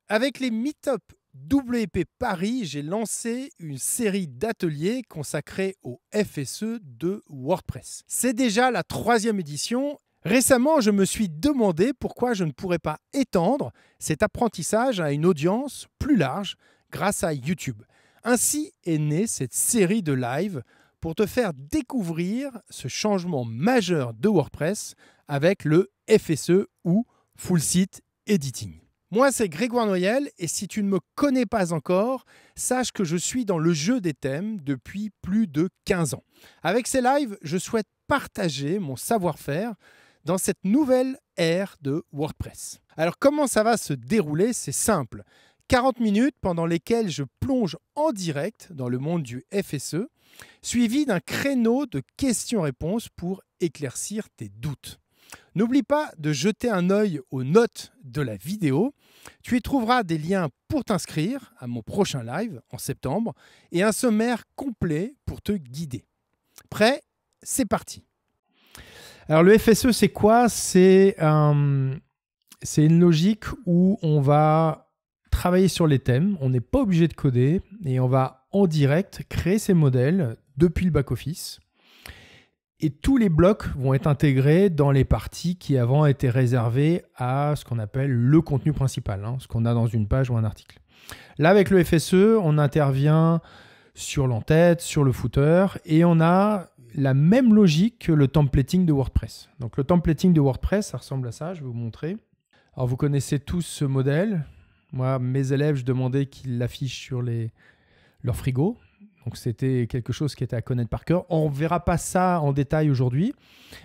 Avec les Meetup WP Paris, j'ai lancé une série d'ateliers consacrés au FSE de WordPress. C'est déjà la 3e édition. Récemment, je me suis demandé pourquoi je ne pourrais pas étendre cet apprentissage à une audience plus large grâce à YouTube. Ainsi est née cette série de live pour te faire découvrir ce changement majeur de WordPress avec le FSE ou Full Site Editing. Moi, c'est Grégoire Noyel et si tu ne me connais pas encore, sache que je suis dans le jeu des thèmes depuis plus de 15 ans. Avec ces lives, je souhaite partager mon savoir-faire dans cette nouvelle ère de WordPress. Alors comment ça va se dérouler? C'est simple. 40 minutes pendant lesquelles je plonge en direct dans le monde du FSE, suivi d'un créneau de questions-réponses pour éclaircir tes doutes. N'oublie pas de jeter un œil aux notes de la vidéo. Tu y trouveras des liens pour t'inscrire à mon prochain live en septembre et un sommaire complet pour te guider. Prêt? C'est parti. Alors le FSE, c'est quoi? C'est une logique où on va travailler sur les thèmes, on n'est pas obligé de coder et on va en direct créer ces modèles depuis le back-office. Et tous les blocs vont être intégrés dans les parties qui avant étaient réservées à ce qu'on appelle le contenu principal, ce qu'on a dans une page ou un article. Là, avec le FSE, on intervient sur l'entête, sur le footer, et on a la même logique que le templating de WordPress. Donc le templating de WordPress, ça ressemble à ça, je vais vous montrer. Alors vous connaissez tous ce modèle. Moi, mes élèves, je demandais qu'ils l'affichent sur leur frigo. Donc c'était quelque chose qui était à connaître par cœur. On ne verra pas ça en détail aujourd'hui,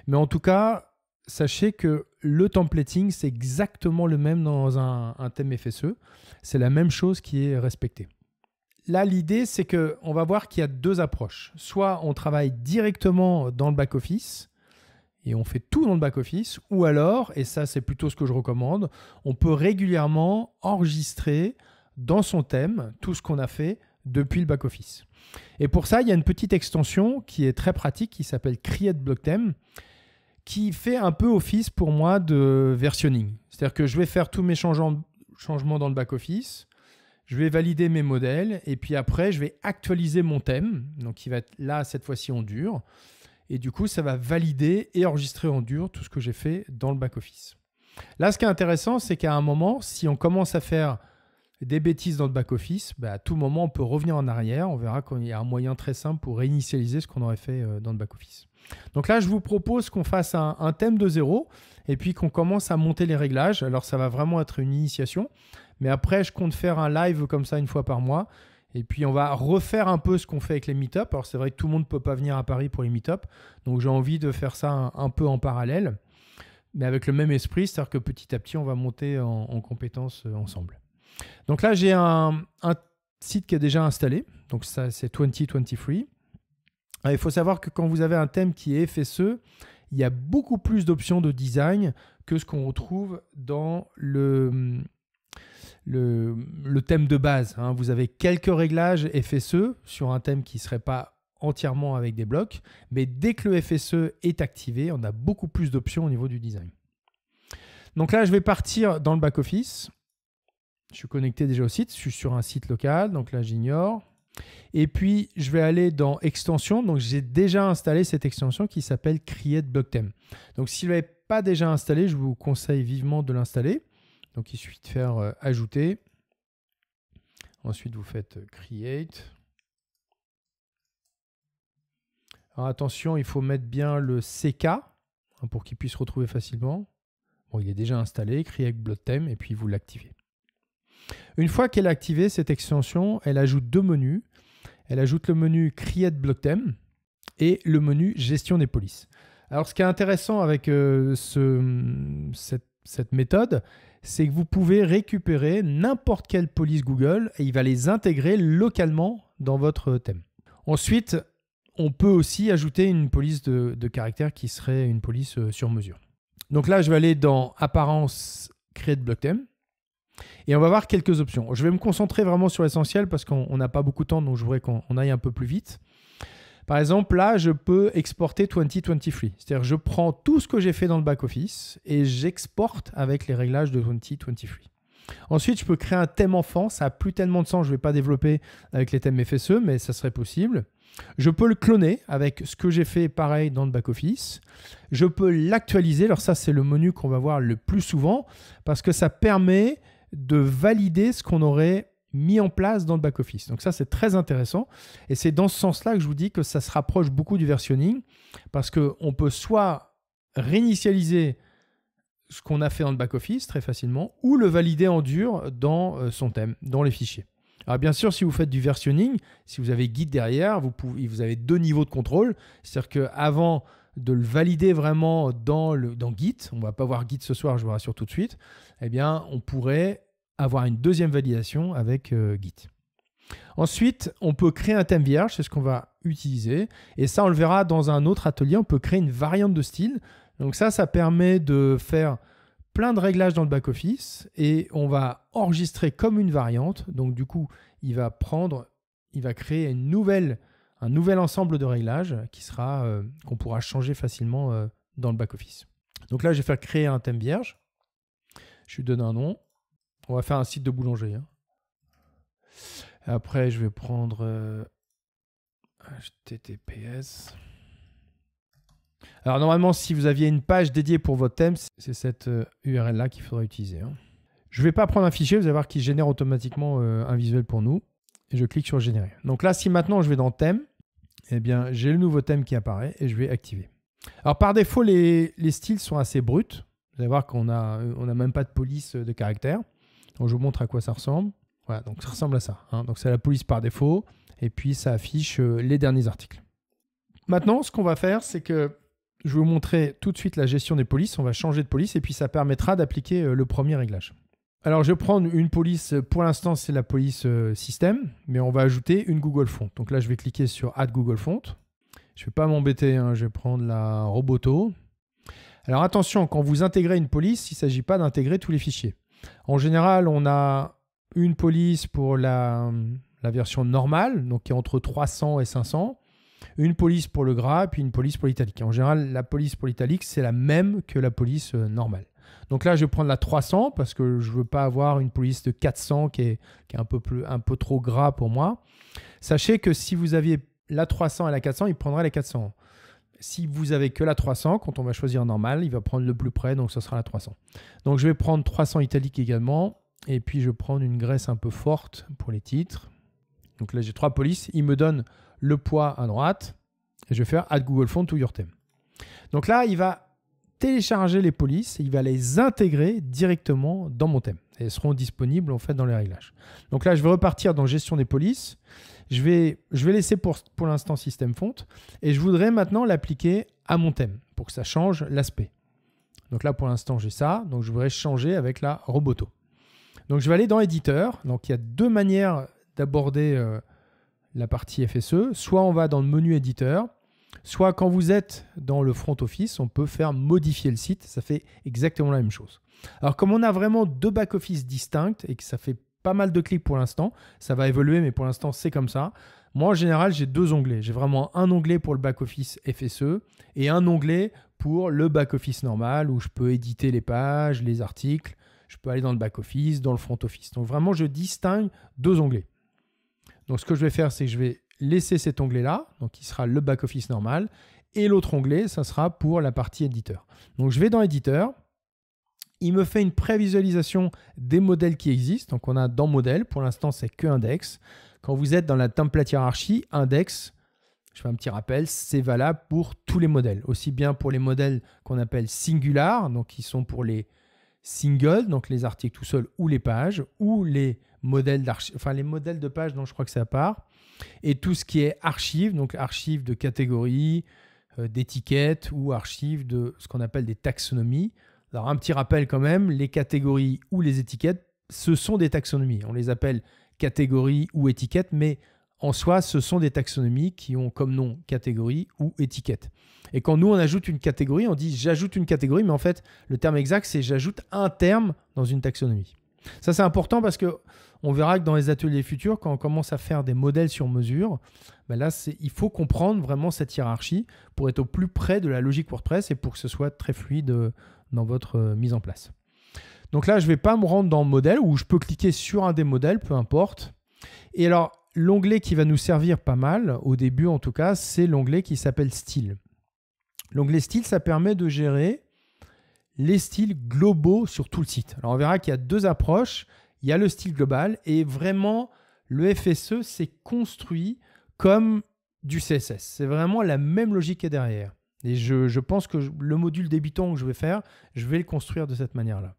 mais en tout cas, sachez que le templating, c'est exactement le même dans un thème FSE. C'est la même chose qui est respectée. Là, l'idée, c'est qu'on va voir qu'il y a deux approches. Soit on travaille directement dans le back-office et on fait tout dans le back-office, ou alors, et ça c'est plutôt ce que je recommande, on peut régulièrement enregistrer dans son thème tout ce qu'on a fait depuis le back-office. Et pour ça, il y a une petite extension qui est très pratique qui s'appelle Create Block Theme, qui fait un peu office pour moi de versionning. C'est-à-dire que je vais faire tous mes changements dans le back-office, je vais valider mes modèles et puis après, je vais actualiser mon thème. Donc, il va être là, cette fois-ci, en dur. Et du coup, ça va valider et enregistrer en dur tout ce que j'ai fait dans le back-office. Là, ce qui est intéressant, c'est qu'à un moment, si on commence à faire des bêtises dans le back-office, à tout moment, on peut revenir en arrière. On verra qu'il y a un moyen très simple pour réinitialiser ce qu'on aurait fait dans le back-office. Donc là, je vous propose qu'on fasse un thème de zéro et puis qu'on commence à monter les réglages. Alors, ça va vraiment être une initiation. Mais après, je compte faire un live comme ça une fois par mois. Et puis, on va refaire un peu ce qu'on fait avec les meet-up. Alors, c'est vrai que tout le monde ne peut pas venir à Paris pour les meet-up. Donc, j'ai envie de faire ça un peu en parallèle, mais avec le même esprit. C'est-à-dire que petit à petit, on va monter en compétences ensemble. Donc là, j'ai un site qui est déjà installé. Donc, ça, c'est 2023. Alors, il faut savoir que quand vous avez un thème qui est FSE, il y a beaucoup plus d'options de design que ce qu'on retrouve dans le thème de base. Vous avez quelques réglages FSE sur un thème qui ne serait pas entièrement avec des blocs, mais dès que le FSE est activé, on a beaucoup plus d'options au niveau du design. Donc là, je vais partir dans le back-office. Je suis connecté déjà au site, je suis sur un site local, donc là, j'ignore. Et puis, je vais aller dans Extension. Donc, j'ai déjà installé cette extension qui s'appelle Create Block Theme. Donc, si vous ne l'avez pas déjà installé, je vous conseille vivement de l'installer. Donc, il suffit de faire ajouter. Ensuite, vous faites create. Alors, attention, il faut mettre bien le CK pour qu'il puisse retrouver facilement. Bon, il est déjà installé, create block theme, et puis vous l'activez. Une fois qu'elle est activée, cette extension, elle ajoute deux menus. Elle ajoute le menu create block theme et le menu gestion des polices. Alors, ce qui est intéressant avec cette méthode, c'est que vous pouvez récupérer n'importe quelle police Google et il va les intégrer localement dans votre thème. Ensuite, on peut aussi ajouter une police de caractère qui serait une police sur mesure. Donc là, je vais aller dans Apparence, Create Block Theme et on va voir quelques options. Je vais me concentrer vraiment sur l'essentiel parce qu'on n'a pas beaucoup de temps, donc je voudrais qu'on aille un peu plus vite. Par exemple, là, je peux exporter 2023. C'est-à-dire je prends tout ce que j'ai fait dans le back-office et j'exporte avec les réglages de 2023. Ensuite, je peux créer un thème enfant. Ça n'a plus tellement de sens. Je ne vais pas développer avec les thèmes FSE, mais ça serait possible. Je peux le cloner avec ce que j'ai fait pareil dans le back-office. Je peux l'actualiser. Alors ça, c'est le menu qu'on va voir le plus souvent parce que ça permet de valider ce qu'on aurait mis en place dans le back-office. Donc ça, c'est très intéressant. Et c'est dans ce sens-là que je vous dis que ça se rapproche beaucoup du versionning parce qu'on peut soit réinitialiser ce qu'on a fait dans le back-office très facilement ou le valider en dur dans son thème, dans les fichiers. Alors bien sûr, si vous faites du versionning, si vous avez Git derrière, vous avez 2 niveaux de contrôle. C'est-à-dire qu'avant de le valider vraiment dans Git, on ne va pas voir Git ce soir, je vous rassure tout de suite, eh bien, on pourrait avoir une deuxième validation avec Git. Ensuite, on peut créer un thème vierge, c'est ce qu'on va utiliser. Et ça, on le verra dans un autre atelier, on peut créer une variante de style. Donc ça permet de faire plein de réglages dans le back-office et on va enregistrer comme une variante. Donc du coup, il va créer un nouvel ensemble de réglages qu'on pourra changer facilement dans le back-office. Donc là, je vais faire créer un thème vierge. Je lui donne un nom. On va faire un site de boulangerie. Après, je vais prendre HTTPS. Alors normalement, si vous aviez une page dédiée pour votre thème, c'est cette URL-là qu'il faudra utiliser. Je ne vais pas prendre un fichier, vous allez voir qu'il génère automatiquement un visuel pour nous. Et je clique sur générer. Donc là, si maintenant je vais dans thème, eh bien, j'ai le nouveau thème qui apparaît et je vais activer. Alors par défaut, les styles sont assez bruts. Vous allez voir qu'on n'a même pas de police de caractère. Donc je vous montre à quoi ça ressemble. Voilà, donc ça ressemble à ça. Donc c'est la police par défaut. Et puis ça affiche les derniers articles. Maintenant, ce qu'on va faire, c'est que je vais vous montrer tout de suite la gestion des polices. On va changer de police et puis ça permettra d'appliquer le premier réglage. Alors, je vais prendre une police. Pour l'instant, c'est la police système, mais on va ajouter une Google Font. Donc là, je vais cliquer sur Add Google Font. Je ne vais pas m'embêter. Je vais prendre la Roboto. Alors, attention, quand vous intégrez une police, il ne s'agit pas d'intégrer tous les fichiers. En général, on a une police pour la version normale, donc qui est entre 300 et 500. Une police pour le gras, puis une police pour l'italique. En général, la police pour l'italique, c'est la même que la police normale. Donc là, je vais prendre la 300 parce que je ne veux pas avoir une police de 400 qui est un peu trop gras pour moi. Sachez que si vous aviez la 300 et la 400, il prendra les 400. Si vous avez que la 300, quand on va choisir normal, il va prendre le plus près, donc ce sera la 300. Donc je vais prendre 300 italique également, et puis je vais prendre une graisse un peu forte pour les titres. Donc là, j'ai 3 polices. Il me donne le poids à droite, et je vais faire Add Google Font to your theme. Donc là, il va télécharger les polices et il va les intégrer directement dans mon thème. Et elles seront disponibles en fait dans les réglages. Donc là, je vais repartir dans gestion des polices. Je vais laisser pour l'instant système font et je voudrais maintenant l'appliquer à mon thème pour que ça change l'aspect. Donc là, pour l'instant, j'ai ça. Donc je voudrais changer avec la Roboto. Donc je vais aller dans éditeur. Donc il y a 2 manières d'aborder la partie FSE. Soit on va dans le menu éditeur, soit quand vous êtes dans le front office, on peut faire modifier le site. Ça fait exactement la même chose. Alors comme on a vraiment 2 back-office distincts et que ça fait pas mal de clics pour l'instant, ça va évoluer, mais pour l'instant, c'est comme ça. Moi, en général, j'ai 2 onglets. J'ai vraiment un onglet pour le back-office FSE et un onglet pour le back-office normal où je peux éditer les pages, les articles. Je peux aller dans le back-office, dans le front office. Donc vraiment, je distingue 2 onglets. Donc ce que je vais faire, c'est que je vais laisser cet onglet-là, donc qui sera le back-office normal, et l'autre onglet, ça sera pour la partie éditeur. Donc je vais dans éditeur, il me fait une prévisualisation des modèles qui existent, donc on a dans modèle, pour l'instant c'est que index. Quand vous êtes dans la template hiérarchie, index, je fais un petit rappel, c'est valable pour tous les modèles, aussi bien pour les modèles qu'on appelle singular, donc qui sont pour les singles, donc les articles tout seuls ou les pages, ou les modèles les modèles de pages, je crois que c'est à part. Et tout ce qui est archive, donc archive de catégories, d'étiquettes ou archive de ce qu'on appelle des taxonomies. Alors un petit rappel quand même, les catégories ou les étiquettes, ce sont des taxonomies. On les appelle catégories ou étiquettes, mais en soi, ce sont des taxonomies qui ont comme nom catégorie ou étiquette. Et quand nous, on ajoute une catégorie, on dit j'ajoute une catégorie, mais en fait, le terme exact, c'est j'ajoute un terme dans une taxonomie. Ça, c'est important parce qu'on verra que dans les ateliers futurs, quand on commence à faire des modèles sur mesure, là, il faut comprendre vraiment cette hiérarchie pour être au plus près de la logique WordPress et pour que ce soit très fluide dans votre mise en place. Donc là, je ne vais pas me rendre dans modèle ou je peux cliquer sur un des modèles, peu importe. Et alors, l'onglet qui va nous servir pas mal, au début en tout cas, c'est l'onglet qui s'appelle Style. L'onglet Style, ça permet de gérer les styles globaux sur tout le site. Alors, on verra qu'il y a deux approches. Il y a le style global et vraiment, le FSE, c'est construit comme du CSS. C'est vraiment la même logique qui est derrière. Et je pense que le module débutant que je vais faire, je vais le construire de cette manière-là.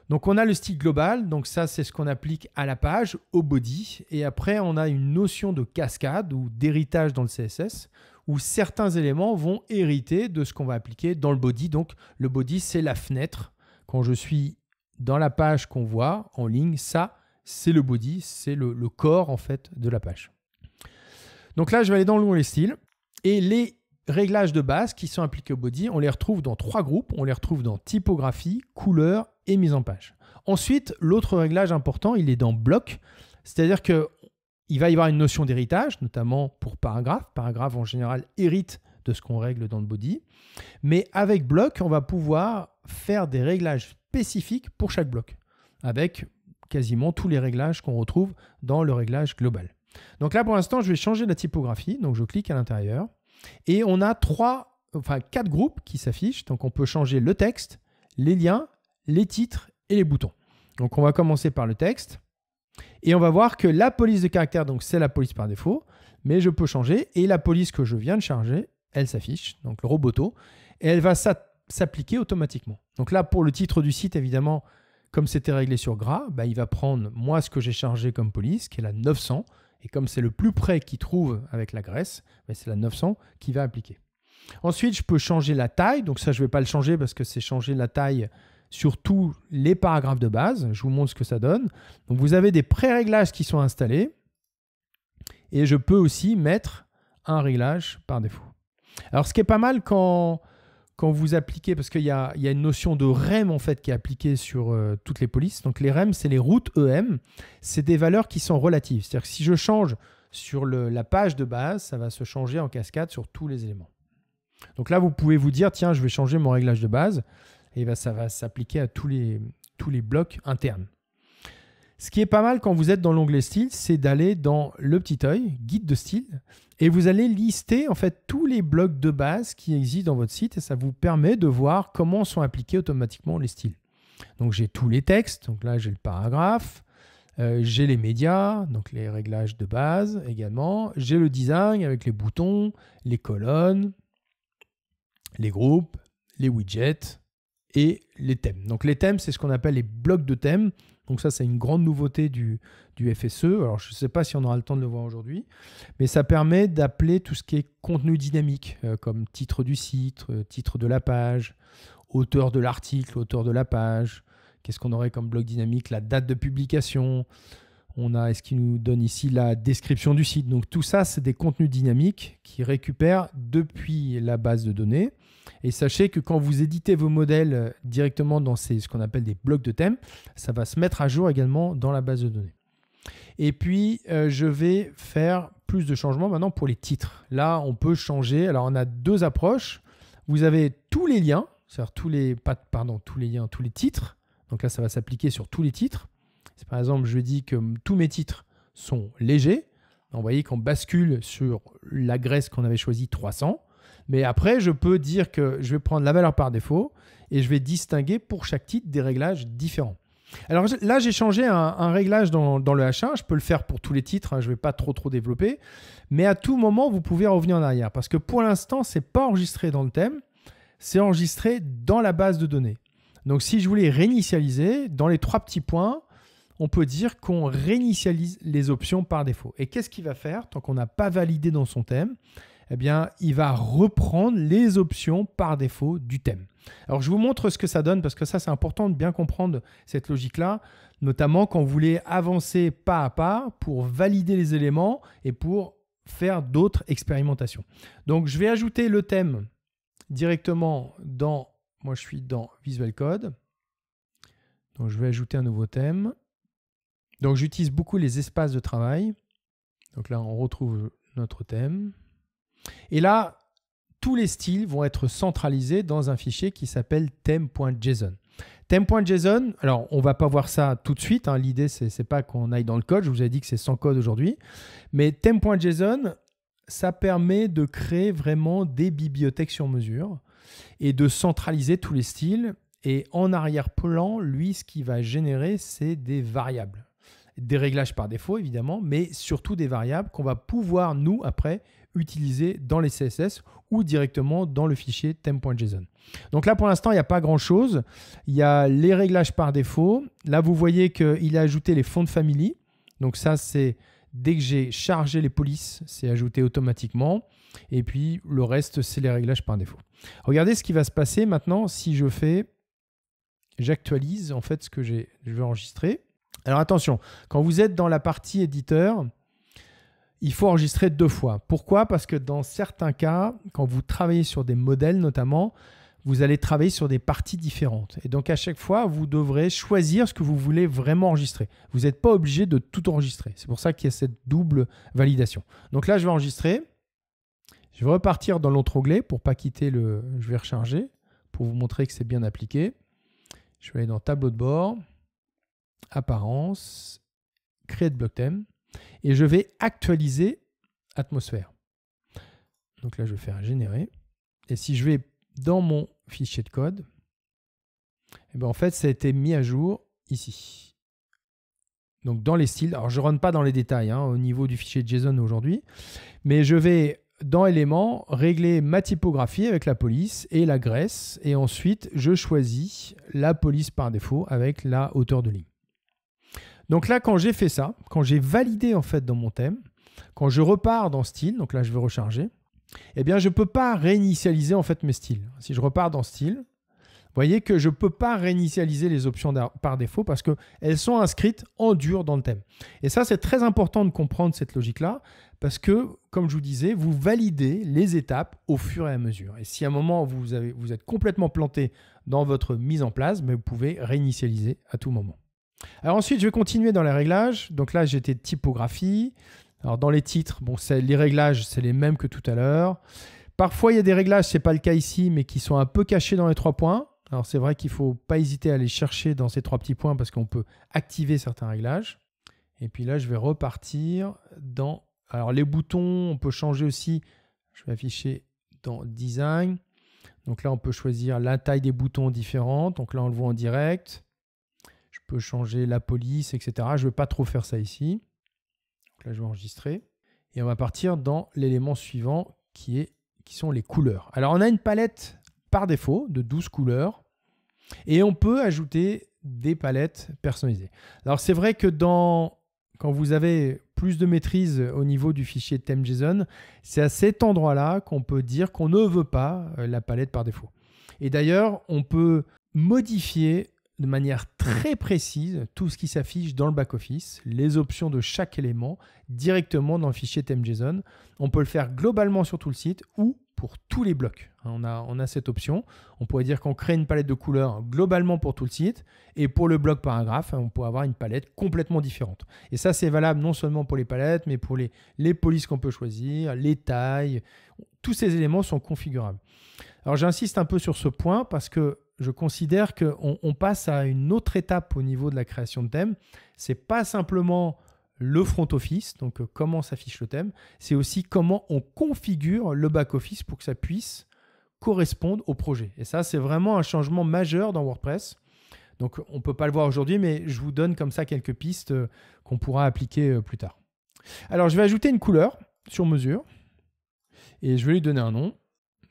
Donc, on a le style global. Donc, ça, c'est ce qu'on applique à la page, au body. Et après, on a une notion de cascade ou d'héritage dans le CSS où certains éléments vont hériter de ce qu'on va appliquer dans le body. Donc, le body, c'est la fenêtre. Quand je suis dans la page qu'on voit en ligne, ça, c'est le body, c'est le corps en fait de la page. Donc là, je vais aller dans l'onglet style et les réglages de base qui sont appliqués au body, on les retrouve dans 3 groupes. On les retrouve dans typographie, couleur et mise en page. Ensuite, l'autre réglage important, il est dans bloc. C'est-à-dire qu'il va y avoir une notion d'héritage, notamment pour paragraphe. Paragraphe, en général, hérite de ce qu'on règle dans le body. Mais avec bloc, on va pouvoir faire des réglages spécifiques pour chaque bloc, avec quasiment tous les réglages qu'on retrouve dans le réglage global. Donc là, pour l'instant, je vais changer la typographie. Donc, je clique à l'intérieur. Et on a 4 groupes qui s'affichent. Donc, on peut changer le texte, les liens, les titres et les boutons. Donc, on va commencer par le texte. Et on va voir que la police de caractère, donc c'est la police par défaut. Mais je peux changer. Et la police que je viens de charger, elle s'affiche. Donc, le roboto. Et elle va s'appliquer automatiquement. Donc là, pour le titre du site, évidemment, comme c'était réglé sur gras, il va prendre moi ce que j'ai chargé comme police, qui est la 900. Et comme c'est le plus près qu'il trouve avec la Grèce, c'est la 900 qui va appliquer. Ensuite, je peux changer la taille. Donc ça, je ne vais pas le changer parce que c'est changer la taille sur tous les paragraphes de base. Je vous montre ce que ça donne. Donc vous avez des pré-réglages qui sont installés. Et je peux aussi mettre un réglage par défaut. Alors ce qui est pas mal quand vous appliquez, parce qu'il y a une notion de REM en fait qui est appliquée sur toutes les polices. Donc les REM, c'est les routes EM. C'est des valeurs qui sont relatives. C'est-à-dire que si je change sur la page de base, ça va se changer en cascade sur tous les éléments. Donc là, vous pouvez vous dire, tiens, je vais changer mon réglage de base. Et ça va s'appliquer à tous les blocs internes. Ce qui est pas mal quand vous êtes dans l'onglet style, c'est d'aller dans le petit œil, guide de style, et vous allez lister en fait tous les blocs de base qui existent dans votre site et ça vous permet de voir comment sont appliqués automatiquement les styles. Donc j'ai tous les textes, donc là j'ai le paragraphe, j'ai les médias, donc les réglages de base également, j'ai le design avec les boutons, les colonnes, les groupes, les widgets et les thèmes. Donc les thèmes, c'est ce qu'on appelle les blocs de thèmes. Donc ça, c'est une grande nouveauté du FSE. Alors, je ne sais pas si on aura le temps de le voir aujourd'hui, mais ça permet d'appeler tout ce qui est contenu dynamique, comme titre du site, titre de la page, auteur de l'article, auteur de la page. Qu'est-ce qu'on aurait comme bloc dynamique? La date de publication. On a ce qui nous donne ici la description du site. Donc tout ça, c'est des contenus dynamiques qui récupèrent depuis la base de données. Et sachez que quand vous éditez vos modèles directement dans ce qu'on appelle des blocs de thèmes, ça va se mettre à jour également dans la base de données. Et puis, je vais faire plus de changements maintenant pour les titres. Là, on peut changer. Alors, on a 2 approches. Vous avez tous les liens, c'est-à-dire tous les titres. Donc là, ça va s'appliquer sur tous les titres. Si par exemple, je dis que tous mes titres sont légers, vous voyez qu'on bascule sur la Grèce qu'on avait choisi 300. Mais après, je peux dire que je vais prendre la valeur par défaut et je vais distinguer pour chaque titre des réglages différents. Alors là, j'ai changé un réglage dans le H1. Je peux le faire pour tous les titres. Je ne vais pas trop développer. Mais à tout moment, vous pouvez revenir en arrière. Parce que pour l'instant, ce n'est pas enregistré dans le thème. C'est enregistré dans la base de données. Donc, si je voulais réinitialiser, dans les 3 petits points, on peut dire qu'on réinitialise les options par défaut. Et qu'est-ce qu'il va faire tant qu'on n'a pas validé dans son thème? Eh bien, il va reprendre les options par défaut du thème. Alors, je vous montre ce que ça donne parce que ça, c'est important de bien comprendre cette logique-là, notamment quand vous voulez avancer pas à pas pour valider les éléments et pour faire d'autres expérimentations. Donc, je vais ajouter le thème directement moi, je suis dans Visual Code. Donc, je vais ajouter un nouveau thème. Donc, j'utilise beaucoup les espaces de travail. Donc là, on retrouve notre thème. Et là, tous les styles vont être centralisés dans un fichier qui s'appelle theme.json. Theme.json, alors on ne va pas voir ça tout de suite. Hein. L'idée, ce n'est pas qu'on aille dans le code. Je vous ai dit que c'est sans code aujourd'hui. Mais Theme.json, ça permet de créer vraiment des bibliothèques sur mesure et de centraliser tous les styles. Et en arrière-plan, lui, ce qu'il va générer, c'est des variables. Des réglages par défaut, évidemment, mais surtout des variables qu'on va pouvoir, nous, après, utiliser dans les CSS ou directement dans le fichier theme.json. Donc là, pour l'instant, il n'y a pas grand-chose. Il y a les réglages par défaut. Là, vous voyez qu'il a ajouté les fonts family. Donc ça, c'est dès que j'ai chargé les polices, c'est ajouté automatiquement. Et puis, le reste, c'est les réglages par défaut. Regardez ce qui va se passer maintenant si je fais... J'actualise en fait ce que je vais enregistrer. Alors attention, quand vous êtes dans la partie éditeur, il faut enregistrer 2 fois. Pourquoi? Parce que dans certains cas, quand vous travaillez sur des modèles notamment, vous allez travailler sur des parties différentes. Et donc à chaque fois, vous devrez choisir ce que vous voulez vraiment enregistrer. Vous n'êtes pas obligé de tout enregistrer. C'est pour ça qu'il y a cette double validation. Donc là, je vais enregistrer. Je vais repartir dans l'autre onglet pour ne pas quitter le... Je vais recharger pour vous montrer que c'est bien appliqué. Je vais aller dans Tableau de bord, Apparence, Create Block Theme, et je vais actualiser Atmosphère. Donc là, je vais faire Générer. Et si je vais dans mon fichier de code, eh bien en fait, ça a été mis à jour ici. Donc dans les styles, alors je ne rentre pas dans les détails au niveau du fichier JSON aujourd'hui, mais je vais dans éléments, régler ma typographie avec la police et la graisse. Et ensuite, je choisis la police par défaut avec la hauteur de ligne. Donc là, quand j'ai fait ça, quand j'ai validé en fait dans mon thème, quand je repars dans style, donc là, je vais recharger, eh bien, je ne peux pas réinitialiser en fait mes styles. Si je repars dans style, vous voyez que je ne peux pas réinitialiser les options par défaut parce qu'elles sont inscrites en dur dans le thème. Et ça, c'est très important de comprendre cette logique-là parce que, comme je vous disais, vous validez les étapes au fur et à mesure. Et si à un moment, vous êtes complètement planté dans votre mise en place, mais vous pouvez réinitialiser à tout moment. Alors ensuite, je vais continuer dans les réglages. Donc là, j'étais typographie. Alors dans les titres, bon, les réglages, c'est les mêmes que tout à l'heure. Parfois, il y a des réglages, ce n'est pas le cas ici, mais qui sont un peu cachés dans les 3 points. Alors, c'est vrai qu'il ne faut pas hésiter à aller chercher dans ces 3 petits points parce qu'on peut activer certains réglages. Et puis là, je vais repartir dans... Alors, les boutons, on peut changer aussi. Je vais afficher dans Design. Donc là, on peut choisir la taille des boutons différentes. Donc là, on le voit en direct. Je peux changer la police, etc. Je ne vais pas trop faire ça ici. Donc là, je vais enregistrer. Et on va partir dans l'élément suivant qui sont les couleurs. Alors, on a une palette par défaut de 12 couleurs et on peut ajouter des palettes personnalisées. Alors c'est vrai que quand vous avez plus de maîtrise au niveau du fichier theme.json, c'est à cet endroit-là qu'on peut dire qu'on ne veut pas la palette par défaut. Et d'ailleurs, on peut modifier de manière très précise tout ce qui s'affiche dans le back-office, les options de chaque élément directement dans le fichier theme.json. On peut le faire globalement sur tout le site ou pour tous les blocs. On a cette option. On pourrait dire qu'on crée une palette de couleurs globalement pour tout le site et pour le bloc paragraphe, on peut avoir une palette complètement différente. Et ça, c'est valable non seulement pour les palettes, mais pour les polices qu'on peut choisir, les tailles. Tous ces éléments sont configurables. Alors, j'insiste un peu sur ce point parce que je considère qu'on passe à une autre étape au niveau de la création de thème. Ce n'est pas simplement le front office, donc comment s'affiche le thème, c'est aussi comment on configure le back office pour que ça puisse correspondre au projet. Et ça, c'est vraiment un changement majeur dans WordPress. Donc, on ne peut pas le voir aujourd'hui, mais je vous donne comme ça quelques pistes qu'on pourra appliquer plus tard. Alors, je vais ajouter une couleur sur mesure et je vais lui donner un nom.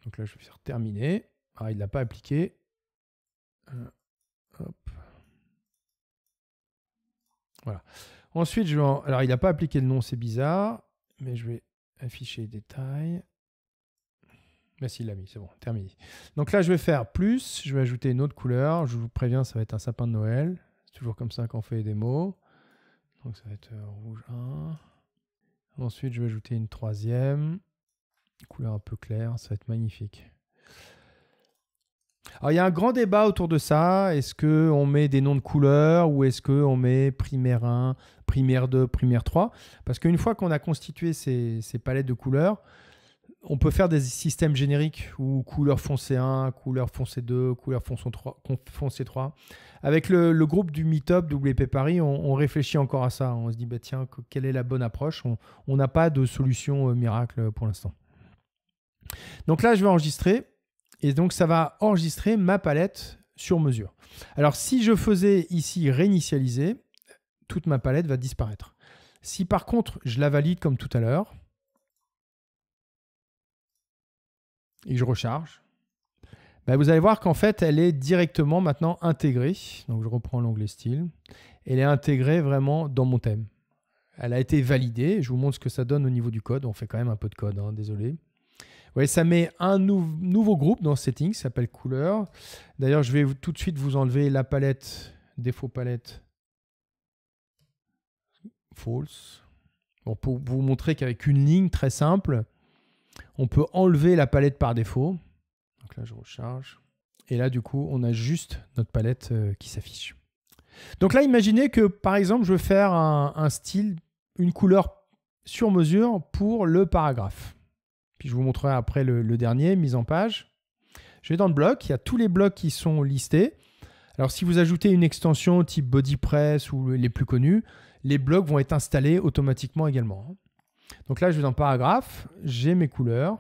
Donc là, je vais faire terminer. Ah, il ne l'a pas appliqué. Hop. Voilà. Ensuite, alors il n'a pas appliqué le nom, c'est bizarre, mais je vais afficher les détails. Là, s'il l'a mis, c'est bon, terminé. Donc là, je vais faire plus, je vais ajouter une autre couleur. Je vous préviens, ça va être un sapin de Noël. C'est toujours comme ça qu'on fait les démos. Donc ça va être rouge 1. Ensuite, je vais ajouter une 3e. Couleur un peu claire, ça va être magnifique. Alors, il y a un grand débat autour de ça. Est-ce qu'on met des noms de couleurs ou est-ce qu'on met primaire 1, primaire 2, primaire 3? Parce qu'une fois qu'on a constitué ces palettes de couleurs, on peut faire des systèmes génériques ou couleur foncé 1, couleur foncé 2, couleur foncé 3. Avec le groupe du Meetup WP Paris, on réfléchit encore à ça. On se dit, bah, tiens, quelle est la bonne approche? On n'a pas de solution miracle pour l'instant. Donc là, je vais enregistrer. Et donc, ça va enregistrer ma palette sur mesure. Alors, si je faisais ici réinitialiser, toute ma palette va disparaître. Si par contre, je la valide comme tout à l'heure, et que je recharge, ben vous allez voir qu'en fait, elle est directement maintenant intégrée. Donc, je reprends l'onglet style. Elle est intégrée vraiment dans mon thème. Elle a été validée. Je vous montre ce que ça donne au niveau du code. On fait quand même un peu de code, hein, désolé. Vous voyez, ça met un nouveau groupe dans Settings, ça s'appelle couleur. D'ailleurs, je vais tout de suite vous enlever la palette, défaut palette, false. Bon, pour vous montrer qu'avec une ligne très simple, on peut enlever la palette par défaut. Donc là, je recharge. Et là, du coup, on a juste notre palette qui s'affiche. Donc là, imaginez que, par exemple, je veux faire un style, une couleur sur mesure pour le paragraphe. Puis je vous montrerai après le dernier, mise en page. Je vais dans le bloc, il y a tous les blocs qui sont listés. Alors si vous ajoutez une extension type BodyPress ou les plus connus, les blocs vont être installés automatiquement également. Donc là, je vais dans paragraphe, j'ai mes couleurs.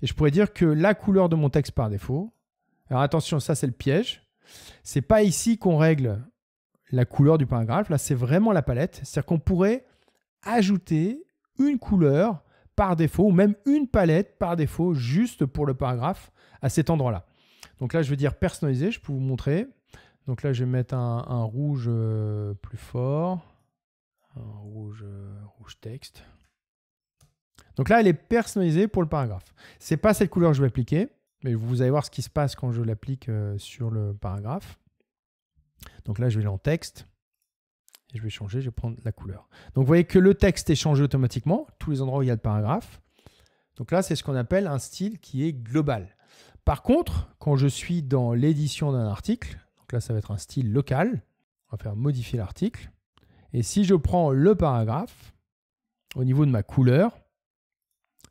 Et je pourrais dire que la couleur de mon texte par défaut, alors attention, ça c'est le piège. Ce n'est pas ici qu'on règle la couleur du paragraphe, là c'est vraiment la palette. C'est-à-dire qu'on pourrait ajouter une couleur par défaut, ou même une palette par défaut, juste pour le paragraphe, à cet endroit-là. Donc là, je vais dire personnaliser, je peux vous montrer. Donc là, je vais mettre un rouge plus fort, un rouge texte. Donc là, elle est personnalisée pour le paragraphe. Ce n'est pas cette couleur que je vais appliquer, mais vous allez voir ce qui se passe quand je l'applique sur le paragraphe. Donc là, je vais aller en texte. Et je vais changer, je vais prendre la couleur. Donc, vous voyez que le texte est changé automatiquement, tous les endroits où il y a le paragraphe. Donc là, c'est ce qu'on appelle un style qui est global. Par contre, quand je suis dans l'édition d'un article, donc là, ça va être un style local. On va faire modifier l'article. Et si je prends le paragraphe, au niveau de ma couleur,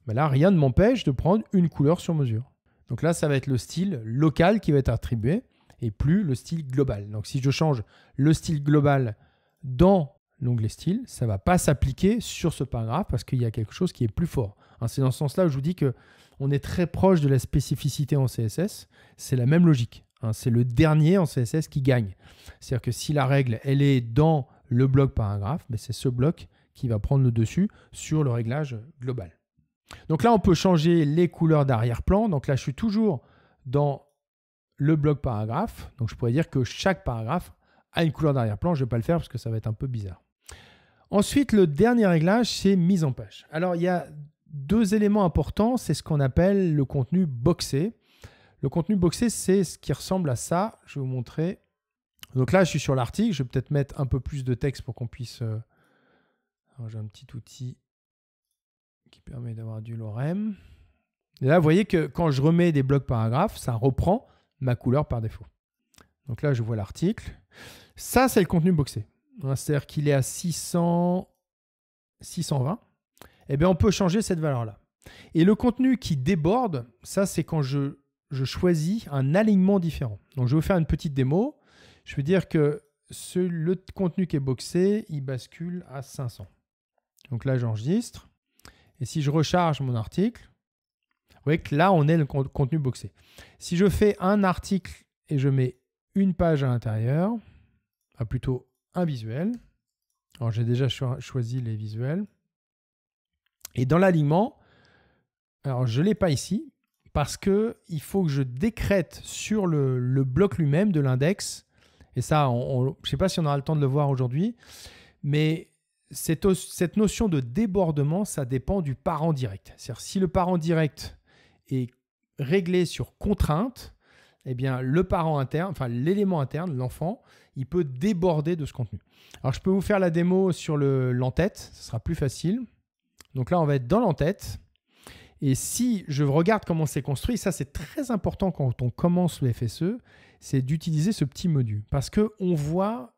ben là, rien ne m'empêche de prendre une couleur sur mesure. Donc là, ça va être le style local qui va être attribué et plus le style global. Donc, si je change le style global dans l'onglet style, ça ne va pas s'appliquer sur ce paragraphe parce qu'il y a quelque chose qui est plus fort. Hein, c'est dans ce sens-là où je vous dis qu'on est très proche de la spécificité en CSS. C'est la même logique. Hein, c'est le dernier en CSS qui gagne. C'est-à-dire que si la règle elle est dans le bloc paragraphe, ben c'est ce bloc qui va prendre le dessus sur le réglage global. Donc là, on peut changer les couleurs d'arrière-plan. Donc là, je suis toujours dans le bloc paragraphe. Donc je pourrais dire que chaque paragraphe a une couleur d'arrière-plan. Je ne vais pas le faire parce que ça va être un peu bizarre. Ensuite, le dernier réglage, c'est mise en page. Alors, il y a deux éléments importants. C'est ce qu'on appelle le contenu boxé. Le contenu boxé, c'est ce qui ressemble à ça. Je vais vous montrer. Donc là, je suis sur l'article. Je vais peut-être mettre un peu plus de texte pour qu'on puisse... Alors, j'ai un petit outil qui permet d'avoir du lorem. Et là, vous voyez que quand je remets des blocs paragraphes, ça reprend ma couleur par défaut. Donc là, je vois l'article. Ça, c'est le contenu boxé. C'est-à-dire qu'il est à 620. Eh bien, on peut changer cette valeur-là. Et le contenu qui déborde, ça, c'est quand je choisis un alignement différent. Donc, je vais vous faire une petite démo. Je vais dire que le contenu qui est boxé, il bascule à 500. Donc là, j'enregistre. Et si je recharge mon article, vous voyez que là, on est le contenu boxé. Si je fais un article et je mets une page à l'intérieur, plutôt un visuel. Alors, j'ai déjà choisi les visuels. Et dans l'alignement, alors je ne l'ai pas ici parce qu'il faut que je décrète sur le bloc lui-même de l'index. Et ça, je ne sais pas si on aura le temps de le voir aujourd'hui, mais cette notion de débordement, ça dépend du parent direct. C'est-à-dire, si le parent direct est réglé sur contrainte, eh bien, le parent interne, enfin l'élément interne, l'enfant, il peut déborder de ce contenu. Alors, je peux vous faire la démo sur l'entête, ce sera plus facile. Donc là, on va être dans l'entête. Et si je regarde comment c'est construit, ça c'est très important quand on commence le FSE, c'est d'utiliser ce petit menu parce qu'on voit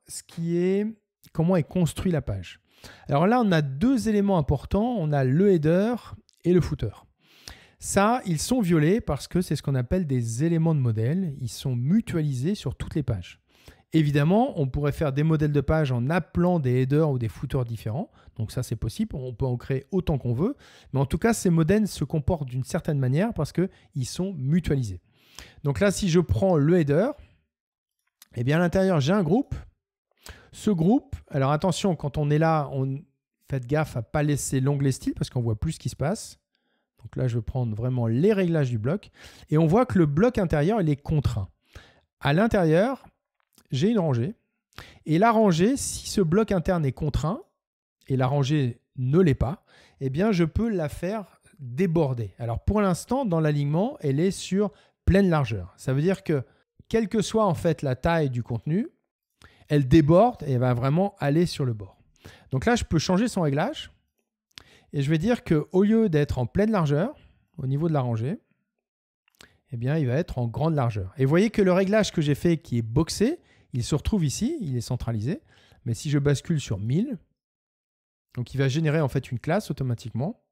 comment est construit la page. Alors là, on a deux éléments importants. On a le header et le footer. Ça, ils sont violés parce que c'est ce qu'on appelle des éléments de modèle. Ils sont mutualisés sur toutes les pages. Évidemment, on pourrait faire des modèles de pages en appelant des headers ou des footers différents. Donc ça, c'est possible. On peut en créer autant qu'on veut. Mais en tout cas, ces modèles se comportent d'une certaine manière parce qu'ils sont mutualisés. Donc là, si je prends le header, eh bien à l'intérieur, j'ai un groupe. Ce groupe, alors attention, quand on est là, faites gaffe à ne pas laisser l'onglet style parce qu'on voit plus ce qui se passe. Donc là, je vais prendre vraiment les réglages du bloc. Et on voit que le bloc intérieur, il est contraint. À l'intérieur, j'ai une rangée. Et la rangée, si ce bloc interne est contraint, et la rangée ne l'est pas, eh bien, je peux la faire déborder. Alors, pour l'instant, dans l'alignement, elle est sur pleine largeur. Ça veut dire que, quelle que soit en fait la taille du contenu, elle déborde et elle va vraiment aller sur le bord. Donc là, je peux changer son réglage. Et je vais dire qu'au lieu d'être en pleine largeur, au niveau de la rangée, eh bien, il va être en grande largeur. Et vous voyez que le réglage que j'ai fait qui est boxé, il se retrouve ici, il est centralisé. Mais si je bascule sur 1000, donc il va générer en fait une classe automatiquement.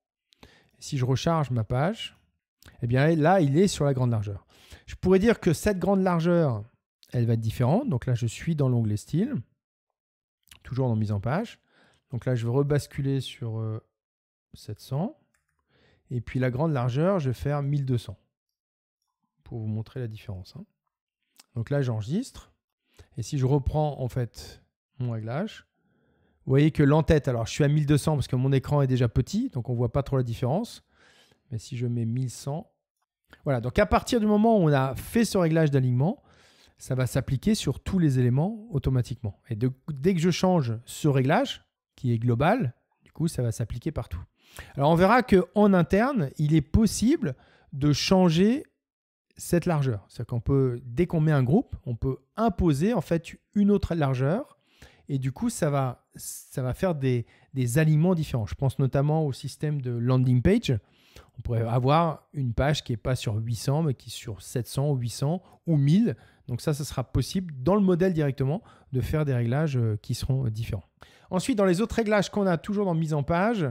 Si je recharge ma page, eh bien là, il est sur la grande largeur. Je pourrais dire que cette grande largeur, elle va être différente. Donc là, je suis dans l'onglet style, toujours dans mise en page. Donc là, je vais rebasculer sur 700. Et puis la grande largeur, je vais faire 1200 pour vous montrer la différence. Donc là, j'enregistre. Et si je reprends en fait mon réglage, vous voyez que l'entête, alors je suis à 1200 parce que mon écran est déjà petit, donc on ne voit pas trop la différence. Mais si je mets 1100, voilà. Donc à partir du moment où on a fait ce réglage d'alignement, ça va s'appliquer sur tous les éléments automatiquement. Et dès que je change ce réglage, qui est global, du coup, ça va s'appliquer partout. Alors on verra qu'en interne, il est possible de changer cette largeur. C'est-à-dire qu'on peut, dès qu'on met un groupe, on peut imposer en fait une autre largeur et du coup, ça va faire des alignements différents. Je pense notamment au système de landing page. On pourrait avoir une page qui n'est pas sur 800, mais qui est sur 700, 800 ou 1000. Donc ça sera possible dans le modèle directement de faire des réglages qui seront différents. Ensuite, dans les autres réglages qu'on a toujours dans mise en page,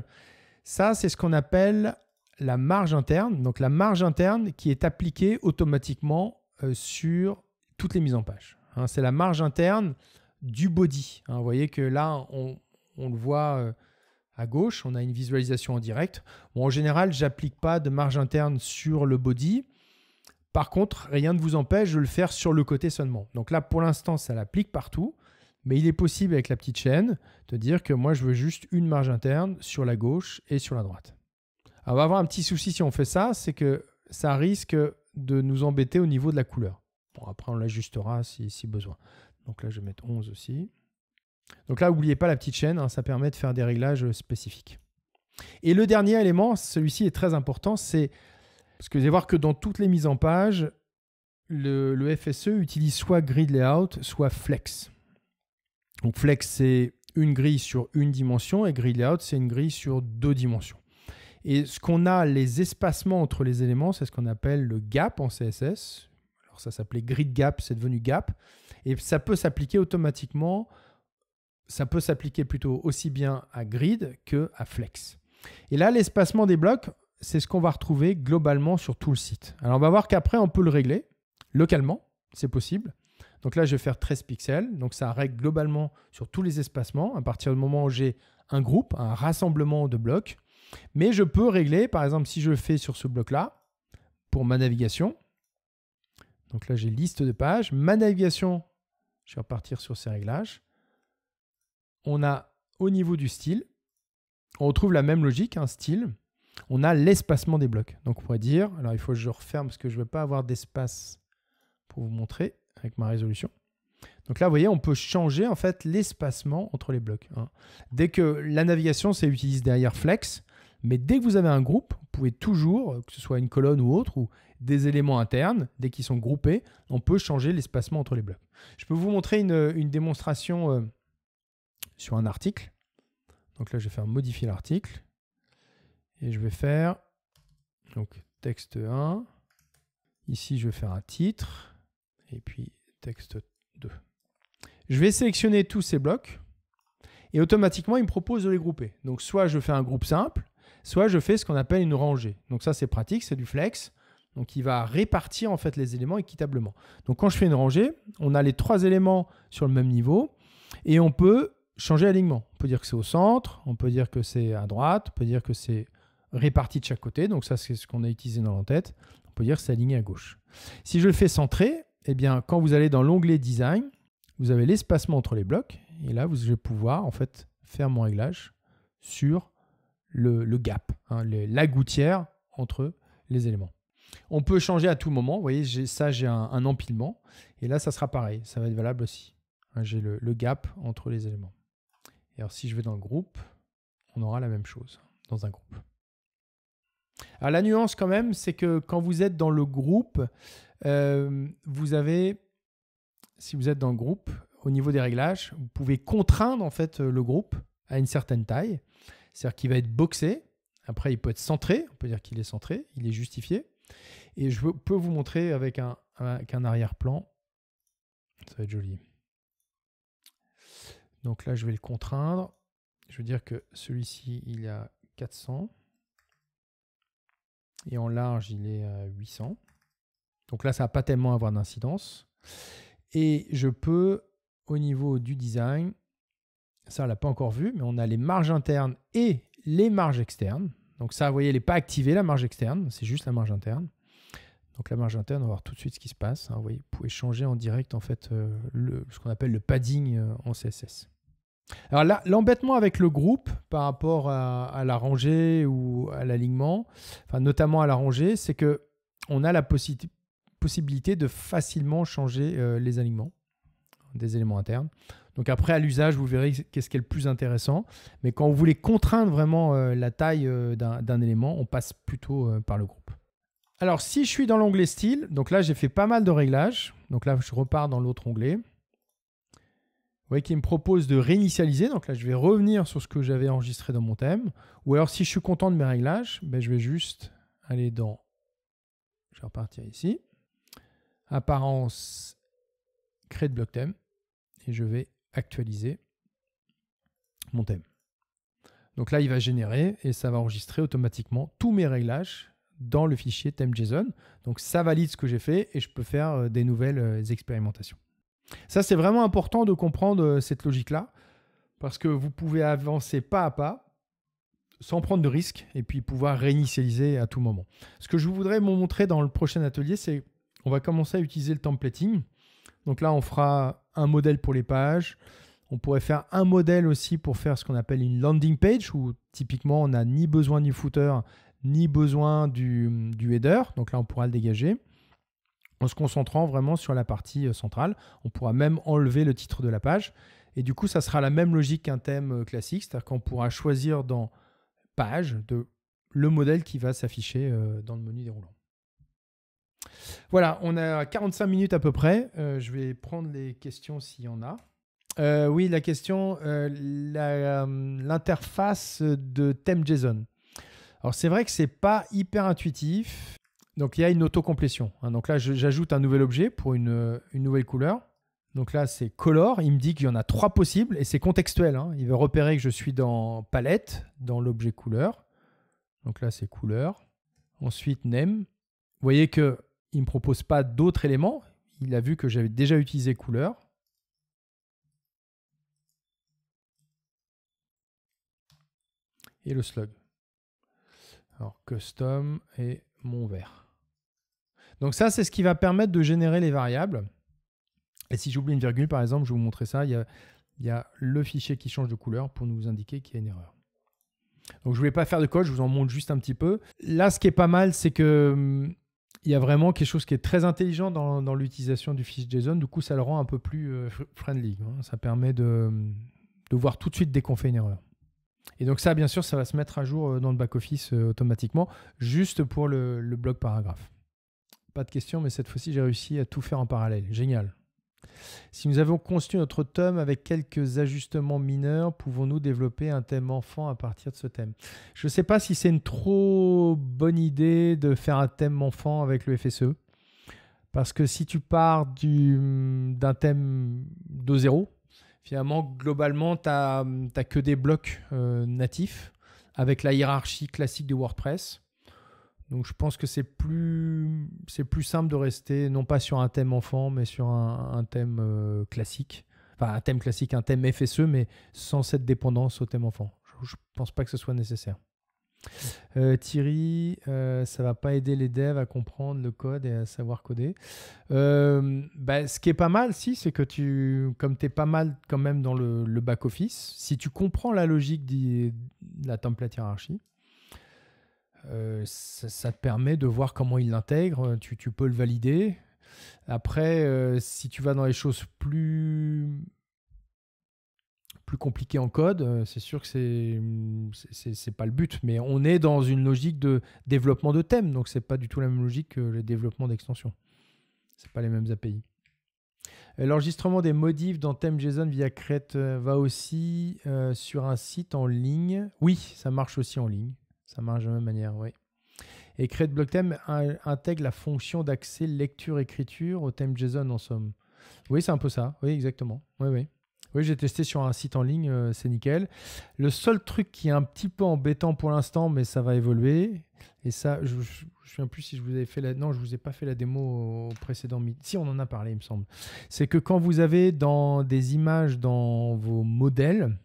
ça, c'est ce qu'on appelle la marge interne. Donc, la marge interne qui est appliquée automatiquement sur toutes les mises en page. C'est la marge interne du body. Vous voyez que là, on le voit à gauche. On a une visualisation en direct. Bon, en général, je n'applique pas de marge interne sur le body. Par contre, rien ne vous empêche de le faire sur le côté seulement. Donc là, pour l'instant, ça l'applique partout. Mais il est possible avec la petite chaîne de dire que moi, je veux juste une marge interne sur la gauche et sur la droite. Alors, on va avoir un petit souci si on fait ça, c'est que ça risque de nous embêter au niveau de la couleur. Bon, après, on l'ajustera si besoin. Donc là, je vais mettre 11 aussi. Donc là, n'oubliez pas la petite chaîne, ça permet de faire des réglages spécifiques. Et le dernier élément, celui-ci est très important, c'est parce que vous allez voir que dans toutes les mises en page, le FSE utilise soit Grid Layout, soit Flex. Donc Flex, c'est une grille sur une dimension et Grid Layout, c'est une grille sur 2 dimensions. Et ce qu'on a, les espacements entre les éléments, c'est ce qu'on appelle le gap en CSS. Alors ça s'appelait Grid Gap, c'est devenu Gap. Et ça peut s'appliquer automatiquement, ça peut s'appliquer plutôt aussi bien à Grid qu'à Flex. Et là, l'espacement des blocs, c'est ce qu'on va retrouver globalement sur tout le site. Alors on va voir qu'après, on peut le régler localement, c'est possible. Donc là, je vais faire 13 pixels. Donc ça règle globalement sur tous les espacements à partir du moment où j'ai un groupe, un rassemblement de blocs. Mais je peux régler, par exemple, si je le fais sur ce bloc-là, pour ma navigation. Donc là, j'ai liste de pages. Ma navigation, je vais repartir sur ces réglages. On a au niveau du style, on retrouve la même logique, un style. On a l'espacement des blocs. Donc on pourrait dire, alors il faut que je referme parce que je ne veux pas avoir d'espace pour vous montrer avec ma résolution. Donc là, vous voyez, on peut changer en fait l'espacement entre les blocs. Dès que la navigation, ça utilise derrière Flex, mais dès que vous avez un groupe, vous pouvez toujours, que ce soit une colonne ou autre, ou des éléments internes, dès qu'ils sont groupés, on peut changer l'espacement entre les blocs. Je peux vous montrer une démonstration sur un article. Donc là, je vais faire modifier l'article. Et je vais faire donc, texte 1. Ici, je vais faire un titre. Et puis, texte 2. Je vais sélectionner tous ces blocs. Et automatiquement, il me propose de les grouper. Donc, soit je fais un groupe simple, soit je fais ce qu'on appelle une rangée. Donc ça, c'est pratique, c'est du flex. Donc il va répartir en fait les éléments équitablement. Donc quand je fais une rangée, on a les 3 éléments sur le même niveau et on peut changer l'alignement. On peut dire que c'est au centre, on peut dire que c'est à droite, on peut dire que c'est réparti de chaque côté. Donc ça, c'est ce qu'on a utilisé dans l'entête. On peut dire que c'est aligné à gauche. Si je le fais centré, eh bien, quand vous allez dans l'onglet Design, vous avez l'espacement entre les blocs. Et là, vous allez pouvoir en fait faire mon réglage sur le gap, hein, la gouttière entre les éléments. On peut changer à tout moment. Vous voyez, j'ai un empilement. Et là, ça sera pareil. Ça va être valable aussi. Hein, j'ai le gap entre les éléments. Et alors, si je vais dans le groupe, on aura la même chose dans un groupe. Alors, la nuance quand même, c'est que quand vous êtes dans le groupe, vous avez, si vous êtes dans le groupe, au niveau des réglages, vous pouvez contraindre en fait le groupe à une certaine taille. C'est-à-dire qu'il va être boxé. Après, il peut être centré. On peut dire qu'il est centré, il est justifié. Et je peux vous montrer avec un arrière-plan. Ça va être joli. Donc là, je vais le contraindre. Je veux dire que celui-ci, il est à 400. Et en large, il est à 800. Donc là, ça ne va pas tellement avoir d'incidence. Et je peux, au niveau du design, ça, on ne l'a pas encore vu, mais on a les marges internes et les marges externes. Donc ça, vous voyez, elle n'est pas activée, la marge externe. C'est juste la marge interne. Donc la marge interne, on va voir tout de suite ce qui se passe. Hein. Vous voyez, vous pouvez changer en direct en fait, ce qu'on appelle le padding en CSS. Alors là, l'embêtement avec le groupe par rapport à la rangée ou à l'alignement, enfin notamment à la rangée, c'est qu'on a la possibilité de facilement changer les alignements des éléments internes. Donc après, à l'usage, vous verrez qu'est-ce qui est le plus intéressant. Mais quand vous voulez contraindre vraiment la taille d'un élément, on passe plutôt par le groupe. Alors, si je suis dans l'onglet style, donc là, j'ai fait pas mal de réglages. Donc là, je repars dans l'autre onglet. Vous voyez qu'il me propose de réinitialiser. Donc là, je vais revenir sur ce que j'avais enregistré dans mon thème. Ou alors, si je suis content de mes réglages, ben, je vais juste aller dans... Je vais repartir ici. Apparence, créer de bloc thème. Et je vais actualiser mon thème. Donc là, il va générer et ça va enregistrer automatiquement tous mes réglages dans le fichier theme.json. Donc ça valide ce que j'ai fait et je peux faire des nouvelles expérimentations. Ça, c'est vraiment important de comprendre cette logique-là parce que vous pouvez avancer pas à pas sans prendre de risques et puis pouvoir réinitialiser à tout moment. Ce que je voudrais vous montrer dans le prochain atelier, c'est qu'on va commencer à utiliser le templating. Donc là, on fera un modèle pour les pages. On pourrait faire un modèle aussi pour faire ce qu'on appelle une landing page où typiquement, on n'a ni besoin du footer ni besoin du header. Donc là, on pourra le dégager en se concentrant vraiment sur la partie centrale. On pourra même enlever le titre de la page. Et du coup, ça sera la même logique qu'un thème classique. C'est-à-dire qu'on pourra choisir dans page le modèle qui va s'afficher dans le menu déroulant. Voilà, on a 45 minutes à peu près. Je vais prendre les questions s'il y en a. Oui, la question, l'interface de theme.json. Alors, c'est vrai que ce n'est pas hyper intuitif. Donc, il y a une autocomplétion. Hein. Donc là, j'ajoute un nouvel objet pour une nouvelle couleur. Donc là, c'est color. Il me dit qu'il y en a 3 possibles et c'est contextuel. Hein. Il va repérer que je suis dans palette, dans l'objet couleur. Donc là, c'est couleur. Ensuite, name. Vous voyez qu'il ne me propose pas d'autres éléments. Il a vu que j'avais déjà utilisé couleur. Et le slug. Alors, custom et mon vert. Donc ça, c'est ce qui va permettre de générer les variables. Et si j'oublie une virgule, par exemple, je vais vous montrer ça. Il y a le fichier qui change de couleur pour nous indiquer qu'il y a une erreur. Donc, je ne voulais pas faire de code, je vous en montre juste un petit peu. Là, ce qui est pas mal, c'est que il y a vraiment quelque chose qui est très intelligent dans l'utilisation du fichier JSON. Du coup, ça le rend un peu plus friendly. Hein. Ça permet de voir tout de suite dès qu'on fait une erreur. Et donc ça, bien sûr, ça va se mettre à jour dans le back-office automatiquement, juste pour le bloc paragraphe. Pas de question, mais cette fois-ci, j'ai réussi à tout faire en parallèle. Génial. Si nous avons construit notre thème avec quelques ajustements mineurs, pouvons-nous développer un thème enfant à partir de ce thème? Je ne sais pas si c'est une trop bonne idée de faire un thème enfant avec le FSE. Parce que si tu pars d'un thème de 0, finalement, globalement, tu n'as que des blocs natifs avec la hiérarchie classique de WordPress. Donc je pense que c'est plus simple de rester non pas sur un thème enfant, mais sur un thème classique. Enfin, un thème classique, un thème FSE, mais sans cette dépendance au thème enfant. Je ne pense pas que ce soit nécessaire. Thierry, ça ne va pas aider les devs à comprendre le code et à savoir coder. Ce qui est pas mal, c'est que comme tu es pas mal quand même dans le back-office, si tu comprends la logique de la template hiérarchie, ça te permet de voir comment il l'intègre. Tu peux le valider. Après, si tu vas dans les choses plus compliquées en code, c'est sûr que c'est pas le but. Mais on est dans une logique de développement de thème. Donc, c'est pas du tout la même logique que le développement d'extension. C'est pas les mêmes API. L'enregistrement des modifs dans thème JSON via Create va aussi sur un site en ligne. Oui, ça marche aussi en ligne. Ça marche de la même manière, oui. Et Create Block Theme intègre la fonction d'accès lecture-écriture au thème JSON en somme. Oui, c'est un peu ça. Oui, exactement. Oui, j'ai testé sur un site en ligne, c'est nickel. Le seul truc qui est un petit peu embêtant pour l'instant, mais ça va évoluer, et ça, je ne me souviens plus si je vous avais fait la... Non, je ne vous ai pas fait la démo au précédent meet. Si, on en a parlé, il me semble. C'est que quand vous avez des images dans vos modèles,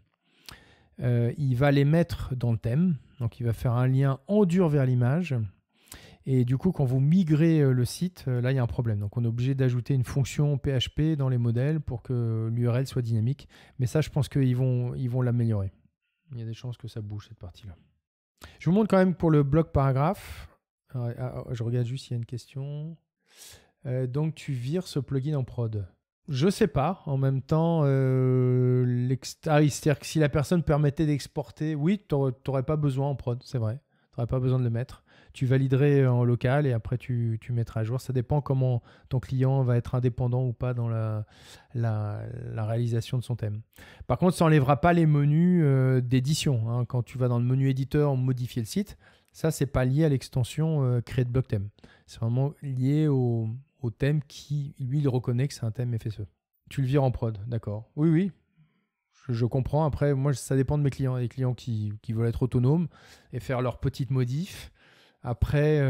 il va les mettre dans le thème. Donc, il va faire un lien en dur vers l'image. Et du coup, quand vous migrez le site, là, il y a un problème. Donc, on est obligé d'ajouter une fonction PHP dans les modèles pour que l'URL soit dynamique. Mais ça, je pense qu'ils vont l'améliorer. Il y a des chances que ça bouge, cette partie-là. Je vous montre quand même pour le bloc paragraphe. Je regarde juste s'il y a une question. Donc, tu vires ce plugin en prod. Je sais pas. En même temps, c'est-à-dire que si la personne permettait d'exporter, oui, tu n'aurais pas besoin en prod, c'est vrai. Tu n'aurais pas besoin de le mettre. Tu validerais en local et après tu mettras à jour. Ça dépend comment ton client va être indépendant ou pas dans la réalisation de son thème. Par contre, ça n'enlèvera pas les menus d'édition. Hein. Quand tu vas dans le menu éditeur, modifier le site, ça, c'est pas lié à l'extension Create Block Theme. C'est vraiment lié au thème qui, lui, il reconnaît que c'est un thème FSE. Tu le vires en prod, d'accord. Oui. Je comprends. Après, moi, ça dépend de mes clients. Les clients qui veulent être autonomes et faire leurs petites modifs. Après,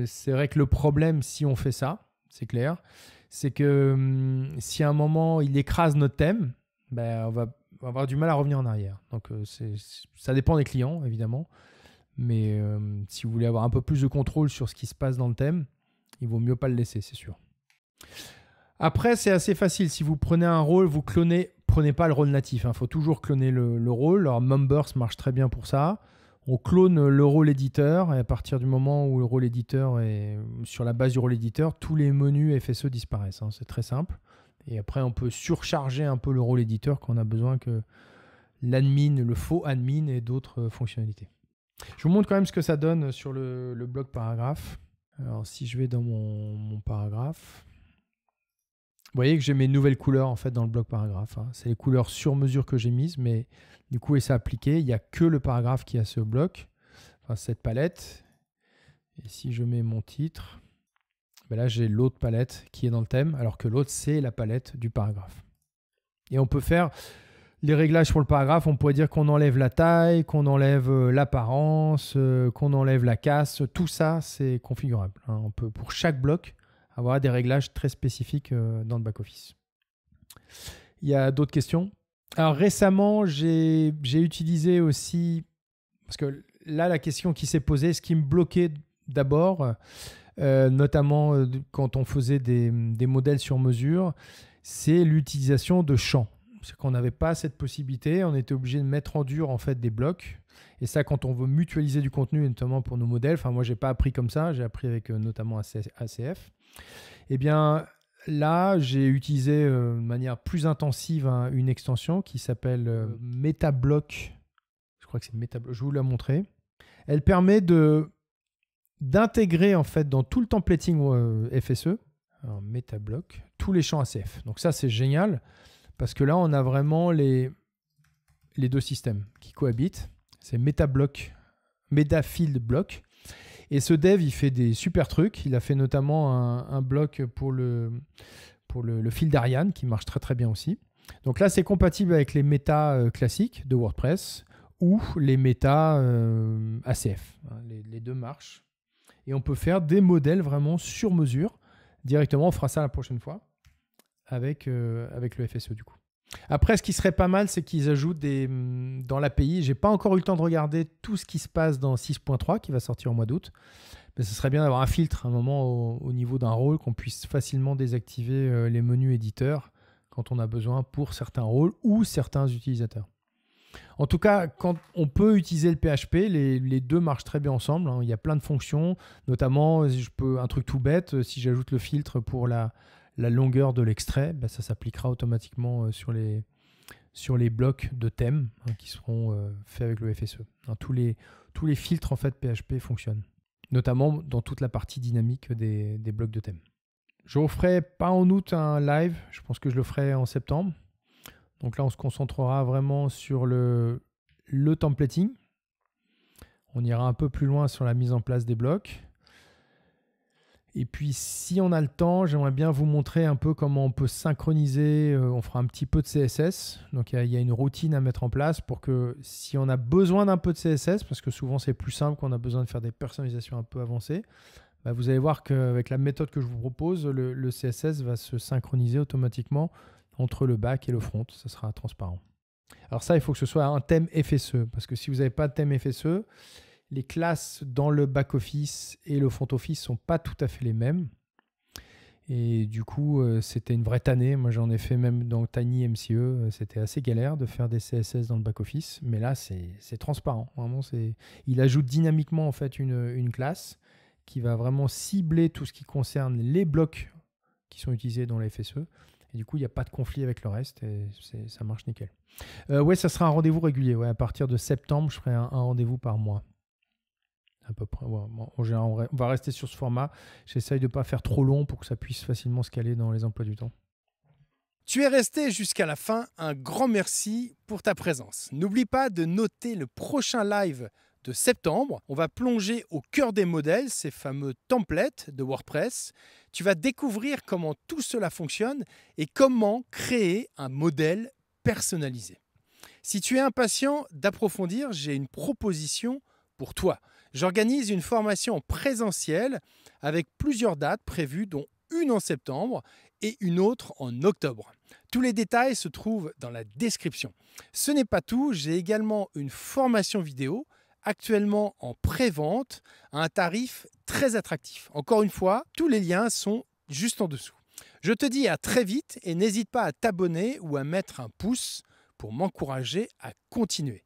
c'est vrai que le problème, si on fait ça, c'est clair, c'est que si à un moment, il écrase notre thème, on va avoir du mal à revenir en arrière. Donc, ça dépend des clients, évidemment. Mais si vous voulez avoir un peu plus de contrôle sur ce qui se passe dans le thème, il vaut mieux pas le laisser, c'est sûr. Après, c'est assez facile. Si vous prenez un rôle, vous prenez pas le rôle natif. Il faut toujours cloner le rôle. Alors, Members marche très bien pour ça. On clone le rôle éditeur et à partir du moment où le rôle éditeur est sur la base du rôle éditeur, tous les menus FSE disparaissent. C'est très simple. Et après, on peut surcharger un peu le rôle éditeur quand on a besoin que l'admin, le faux admin ait d'autres fonctionnalités. Je vous montre quand même ce que ça donne sur le bloc paragraphe. Alors, si je vais dans mon paragraphe, vous voyez que j'ai mes nouvelles couleurs en fait dans le bloc paragraphe. Hein. C'est les couleurs sur mesure que j'ai mises, mais du coup, et c'est appliqué. Il n'y a que le paragraphe qui a ce bloc, enfin cette palette. Et si je mets mon titre, là j'ai l'autre palette qui est dans le thème, alors que l'autre c'est la palette du paragraphe. Et on peut faire les réglages pour le paragraphe. On pourrait dire qu'on enlève la taille, qu'on enlève l'apparence, qu'on enlève la casse. Tout ça, c'est configurable. Hein. On peut pour chaque bloc avoir des réglages très spécifiques dans le back-office. Il y a d'autres questions? Alors récemment, j'ai utilisé aussi, parce que là, la question qui s'est posée, ce qui me bloquait d'abord, notamment quand on faisait des modèles sur mesure, c'est l'utilisation de champs. C'est qu'on n'avait pas cette possibilité, on était obligé de mettre en dur en fait des blocs. Et ça, quand on veut mutualiser du contenu, notamment pour nos modèles, enfin moi, je n'ai pas appris comme ça, j'ai appris avec notamment ACF. Eh bien, là, j'ai utilisé de manière plus intensive une extension qui s'appelle MetaBlock. Je crois que c'est MetaBlock, je vais vous la montrer. Elle permet d'intégrer en fait dans tout le templating FSE, alors MetaBlock, tous les champs ACF. Donc ça, c'est génial parce que là, on a vraiment les deux systèmes qui cohabitent. C'est MetaBlock, MetaField Block. Et ce dev, il fait des super trucs. Il a fait notamment un bloc pour le fil d'Ariane qui marche très très bien aussi. Donc là, c'est compatible avec les méta classiques de WordPress ou les Meta ACF. Les deux marchent. Et on peut faire des modèles vraiment sur mesure. Directement, on fera ça la prochaine fois avec le FSE du coup. Après, ce qui serait pas mal, c'est qu'ils ajoutent dans l'API. J'ai pas encore eu le temps de regarder tout ce qui se passe dans 6.3 qui va sortir au mois d'août. Mais ce serait bien d'avoir un filtre à un moment au niveau d'un rôle, qu'on puisse facilement désactiver les menus éditeurs quand on a besoin pour certains rôles ou certains utilisateurs. En tout cas, quand on peut utiliser le PHP, les deux marchent très bien ensemble. Il y a plein de fonctions, notamment un truc tout bête, si j'ajoute le filtre pour la longueur de l'extrait, ça s'appliquera automatiquement sur les blocs de thème qui seront faits avec le FSE. Tous les filtres en fait PHP fonctionnent, notamment dans toute la partie dynamique des blocs de thème. Je ne referai pas en août un live, je pense que je le ferai en septembre. Donc là, on se concentrera vraiment sur le templating. On ira un peu plus loin sur la mise en place des blocs. Et puis, si on a le temps, j'aimerais bien vous montrer un peu comment on peut synchroniser. On fera un petit peu de CSS. Donc, il y a une routine à mettre en place pour que si on a besoin d'un peu de CSS, parce que souvent, c'est plus simple quand on a besoin de faire des personnalisations un peu avancées, vous allez voir qu'avec la méthode que je vous propose, le CSS va se synchroniser automatiquement entre le back et le front. Ça sera transparent. Alors ça, il faut que ce soit un thème FSE, parce que si vous n'avez pas de thème FSE, les classes dans le back-office et le front-office ne sont pas tout à fait les mêmes. Et du coup, c'était une vraie tannée. Moi, j'en ai fait même dans Tiny MCE. C'était assez galère de faire des CSS dans le back-office. Mais là, c'est transparent. Vraiment, il ajoute dynamiquement en fait, une classe qui va vraiment cibler tout ce qui concerne les blocs qui sont utilisés dans les FSE. Et du coup, il n'y a pas de conflit avec le reste et ça marche nickel. Ouais, ça sera un rendez-vous régulier. Ouais, à partir de septembre, je ferai un rendez-vous par mois. À peu près. Ouais. Bon, en général, on va rester sur ce format. J'essaye de ne pas faire trop long pour que ça puisse facilement se caler dans les emplois du temps. Tu es resté jusqu'à la fin. Un grand merci pour ta présence. N'oublie pas de noter le prochain live de septembre. On va plonger au cœur des modèles, ces fameux templates de WordPress. Tu vas découvrir comment tout cela fonctionne et comment créer un modèle personnalisé. Si tu es impatient d'approfondir, j'ai une proposition pour toi. J'organise une formation présentielle avec plusieurs dates prévues, dont une en septembre et une autre en octobre. Tous les détails se trouvent dans la description. Ce n'est pas tout, j'ai également une formation vidéo actuellement en pré-vente à un tarif très attractif. Encore une fois, tous les liens sont juste en dessous. Je te dis à très vite et n'hésite pas à t'abonner ou à mettre un pouce pour m'encourager à continuer.